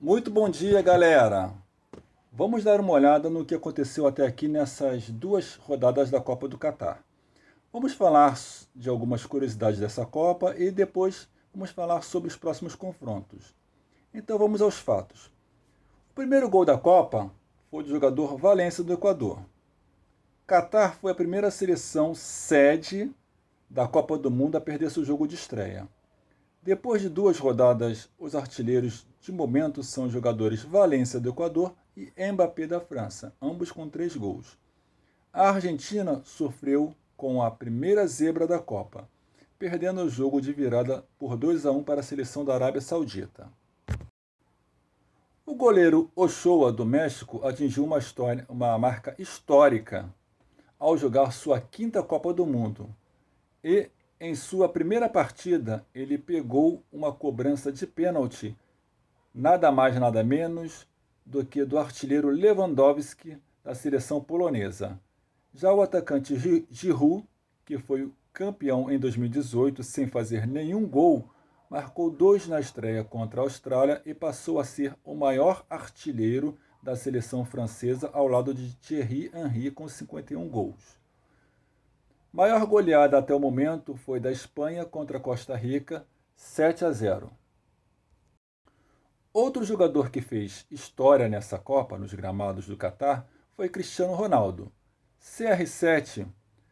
Muito bom dia, galera! Vamos dar uma olhada no que aconteceu até aqui nessas duas rodadas da Copa do Catar. Vamos falar de algumas curiosidades dessa Copa e depois vamos falar sobre os próximos confrontos. Então vamos aos fatos. O primeiro gol da Copa foi do jogador Valência do Equador. Catar foi a primeira seleção sede da Copa do Mundo a perder seu jogo de estreia. Depois de duas rodadas, os artilheiros de momento são os jogadores Valência do Equador e Mbappé da França, ambos com 3 gols. A Argentina sofreu com a primeira zebra da Copa, perdendo o jogo de virada por 2-1 para a seleção da Arábia Saudita. O goleiro Ochoa do México atingiu uma marca histórica ao jogar sua quinta Copa do Mundo e em sua primeira partida, ele pegou uma cobrança de pênalti, nada mais nada menos do que do artilheiro Lewandowski da seleção polonesa. Já o atacante Giroud, que foi campeão em 2018 sem fazer nenhum gol, marcou 2 na estreia contra a Austrália e passou a ser o maior artilheiro da seleção francesa ao lado de Thierry Henry com 51 gols. Maior goleada até o momento foi da Espanha contra a Costa Rica, 7-0. Outro jogador que fez história nessa Copa, nos gramados do Catar, foi Cristiano Ronaldo. CR7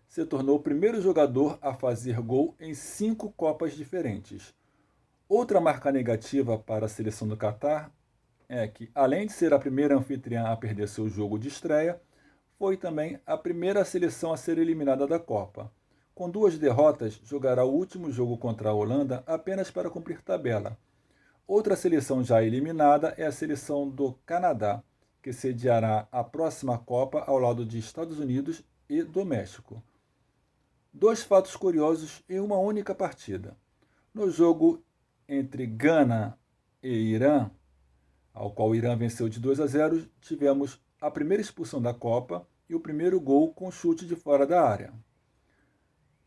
se tornou o primeiro jogador a fazer gol em 5 Copas diferentes. Outra marca negativa para a seleção do Catar é que, além de ser a primeira anfitriã a perder seu jogo de estreia, foi também a primeira seleção a ser eliminada da Copa. Com 2 derrotas, jogará o último jogo contra a Holanda apenas para cumprir tabela. Outra seleção já eliminada é a seleção do Canadá, que sediará a próxima Copa ao lado de Estados Unidos e do México. 2 fatos curiosos em uma única partida. No jogo entre Gana e Irã, ao qual o Irã venceu de 2-0, tivemos a primeira expulsão da Copa e o primeiro gol com chute de fora da área.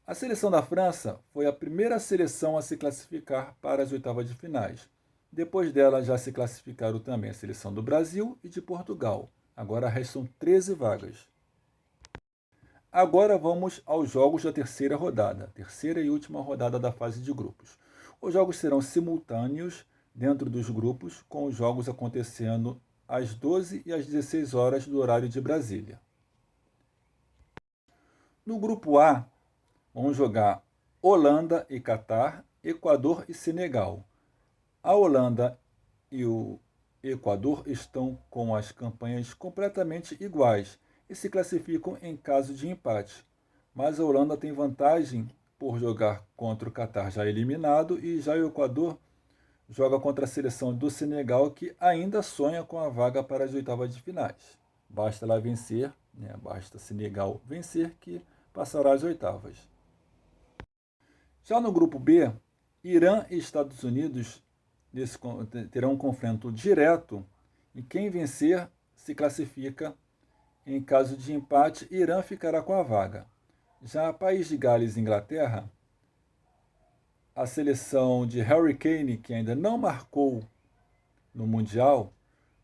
A seleção da França foi a primeira seleção a se classificar para as oitavas de finais. Depois dela já se classificaram também a seleção do Brasil e de Portugal. Agora restam 13 vagas. Agora vamos aos jogos da terceira rodada, terceira e última rodada da fase de grupos. Os jogos serão simultâneos dentro dos grupos, com os jogos acontecendo às 12 e às 16 horas do horário de Brasília. No grupo A, vão jogar Holanda e Catar, Equador e Senegal. A Holanda e o Equador estão com as campanhas completamente iguais e se classificam em caso de empate, mas a Holanda tem vantagem por jogar contra o Catar já eliminado e já o Equador joga contra a seleção do Senegal, que ainda sonha com a vaga para as oitavas de finais. Basta lá vencer, basta Senegal vencer, que passará às oitavas. Já no grupo B, Irã e Estados Unidos terão um confronto direto e quem vencer se classifica. Em caso de empate, Irã ficará com a vaga. Já País de Gales e Inglaterra, a seleção de Harry Kane, que ainda não marcou no Mundial,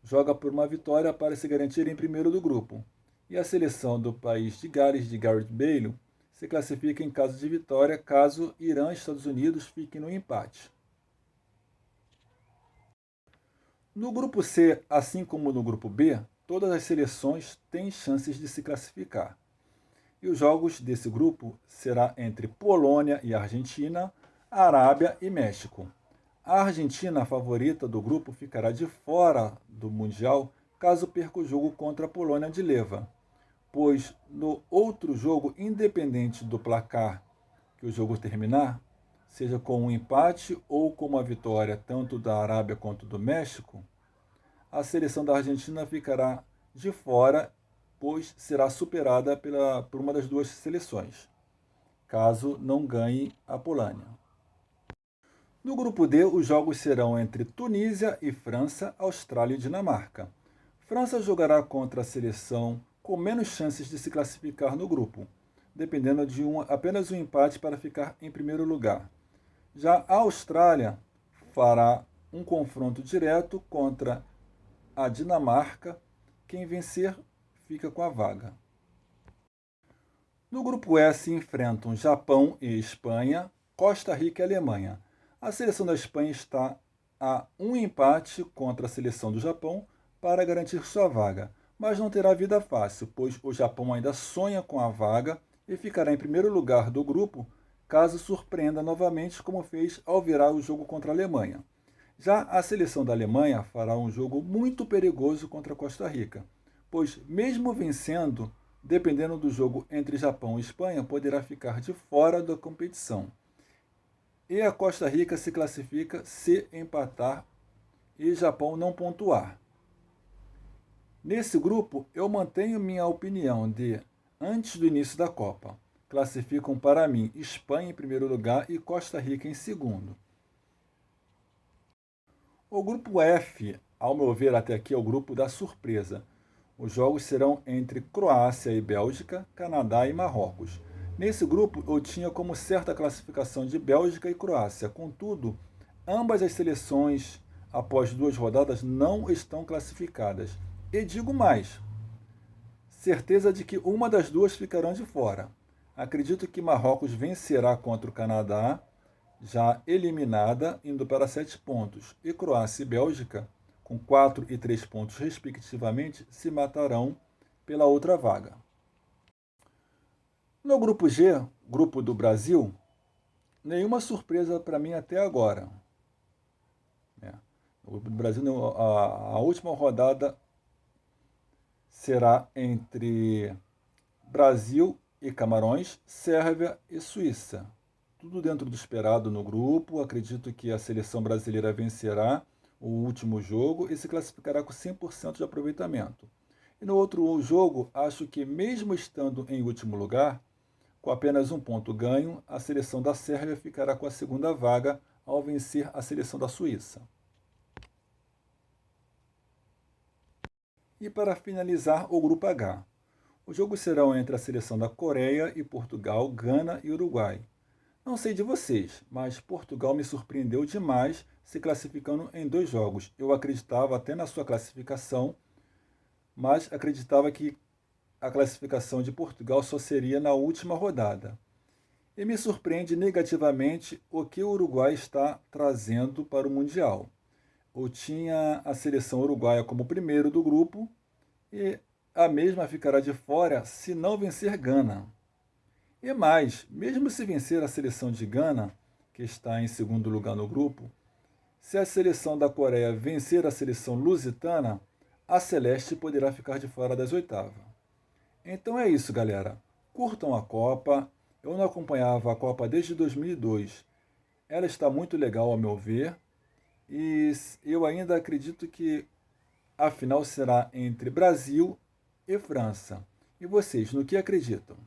joga por uma vitória para se garantir em primeiro do grupo. E a seleção do País de Gales, de Gareth Bale, se classifica em caso de vitória, caso Irã e Estados Unidos fiquem no empate. No grupo C, assim como no grupo B, todas as seleções têm chances de se classificar. E os jogos desse grupo será entre Polônia e Argentina, Arábia e México. A Argentina, a favorita do grupo, ficará de fora do Mundial caso perca o jogo contra a Polônia de leva, pois no outro jogo, independente do placar que o jogo terminar, seja com um empate ou com uma vitória tanto da Arábia quanto do México, a seleção da Argentina ficará de fora, pois será superada por uma das duas seleções, caso não ganhe a Polônia. No grupo D, os jogos serão entre Tunísia e França, Austrália e Dinamarca. França jogará contra a seleção com menos chances de se classificar no grupo, dependendo de apenas um empate para ficar em primeiro lugar. Já a Austrália fará um confronto direto contra a Dinamarca. Quem vencer fica com a vaga. No grupo E se enfrentam Japão e Espanha, Costa Rica e Alemanha. A seleção da Espanha está a um empate contra a seleção do Japão para garantir sua vaga, mas não terá vida fácil, pois o Japão ainda sonha com a vaga e ficará em primeiro lugar do grupo caso surpreenda novamente como fez ao virar o jogo contra a Alemanha. Já a seleção da Alemanha fará um jogo muito perigoso contra a Costa Rica, pois mesmo vencendo, dependendo do jogo entre Japão e Espanha, poderá ficar de fora da competição. E a Costa Rica se classifica se empatar e Japão não pontuar. Nesse grupo, eu mantenho minha opinião de, antes do início da Copa, classificam para mim Espanha em primeiro lugar e Costa Rica em segundo. O grupo F, ao meu ver até aqui, é o grupo da surpresa. Os jogos serão entre Croácia e Bélgica, Canadá e Marrocos. Nesse grupo, eu tinha como certa classificação de Bélgica e Croácia. Contudo, ambas as seleções, após 2 rodadas, não estão classificadas. E digo mais, certeza de que uma das duas ficarão de fora. Acredito que Marrocos vencerá contra o Canadá, já eliminada, indo para 7 pontos. E Croácia e Bélgica, com 4 e 3 pontos respectivamente, se matarão pela outra vaga. No grupo G, grupo do Brasil, nenhuma surpresa para mim até agora. No grupo do Brasil, a última rodada será entre Brasil e Camarões, Sérvia e Suíça. Tudo dentro do esperado no grupo. Acredito que a seleção brasileira vencerá o último jogo e se classificará com 100% de aproveitamento. E no outro jogo, acho que mesmo estando em último lugar, com apenas 1 ponto ganho, a seleção da Sérvia ficará com a segunda vaga ao vencer a seleção da Suíça. E para finalizar, o grupo H. Os jogos serão entre a seleção da Coreia e Portugal, Gana e Uruguai. Não sei de vocês, mas Portugal me surpreendeu demais se classificando em 2 jogos. Eu acreditava até na sua classificação, mas acreditava que a classificação de Portugal só seria na última rodada. E me surpreende negativamente o que o Uruguai está trazendo para o Mundial. Eu tinha a seleção uruguaia como primeiro do grupo e a mesma ficará de fora se não vencer Gana. E mais, mesmo se vencer a seleção de Gana, que está em segundo lugar no grupo, se a seleção da Coreia vencer a seleção lusitana, a Celeste poderá ficar de fora das oitavas. Então é isso, galera. Curtam a Copa. Eu não acompanhava a Copa desde 2002. Ela está muito legal, ao meu ver. E eu ainda acredito que a final será entre Brasil e França. E vocês, no que acreditam?